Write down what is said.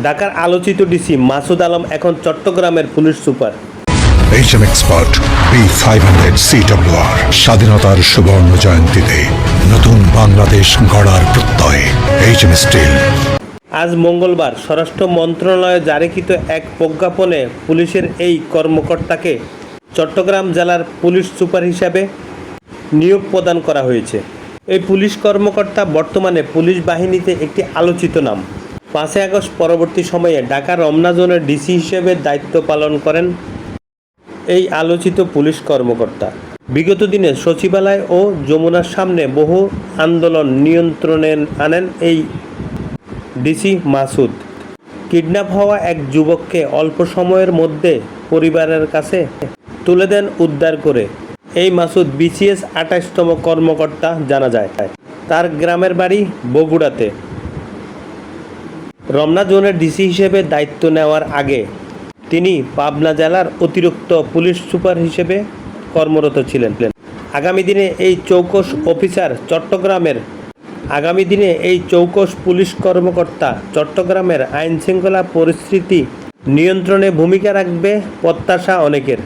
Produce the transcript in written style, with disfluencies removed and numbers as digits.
ঢাকার আলোচিত ডিসি মাসুদ আলম এখন চট্টগ্রামের police super. HM Expert B500 CWR স্বাধীনতার সুবর্ণ জয়ন্তীতে নতুন বাংলাদেশ গড়ার প্রত্যয় HM স্টিল। আজ মঙ্গলবার স্বরাষ্ট্র মন্ত্রণালয়ে জারিকৃত এক প্রজ্ঞাপনে পুলিশের এই কর্মকর্তাকে চট্টগ্রাম জেলার পুলিশ সুপার হিসাবে নিয়োগ প্রদান করা হয়েছে। এই পুলিশ কর্মকর্তা বর্তমানে পুলিশ বাহিনীতে একটি আলোচিত নাম। 5 আগস্ট পরবর্তী সময়ে ঢাকা রমনা জোনের ডিসি হিসেবে দায়িত্ব পালন করেন এই আলোচিত পুলিশ কর্মকর্তা। বিগত দিনে সচিবালয় ও যমুনার সামনে বহু আন্দোলন নিয়ন্ত্রণে আনেন এই ডিসি মাসুদ। কিডন্যাপ হওয়া এক যুবককে অল্প সময়ের মধ্যে পরিবারের কাছে তুলে দেন উদ্ধার করে। এই মাসুদ BCS 28তম কর্মকর্তা জানা যায়। তার গ্রামের বাড়ি বগুড়াতে। রমনা জোনের ডিসি হিসেবে দায়িত্ব নেওয়ার আগে তিনি পাবনা জেলার অতিরিক্ত পুলিশ সুপার হিসেবে কর্মরত ছিলেন। আগামী দিনে এই চৌকস পুলিশ কর্মকর্তা চট্টগ্রামের আইনশৃঙ্খলা পরিস্থিতি নিয়ন্ত্রণে ভূমিকা রাখবে প্রত্যাশা অনেকের।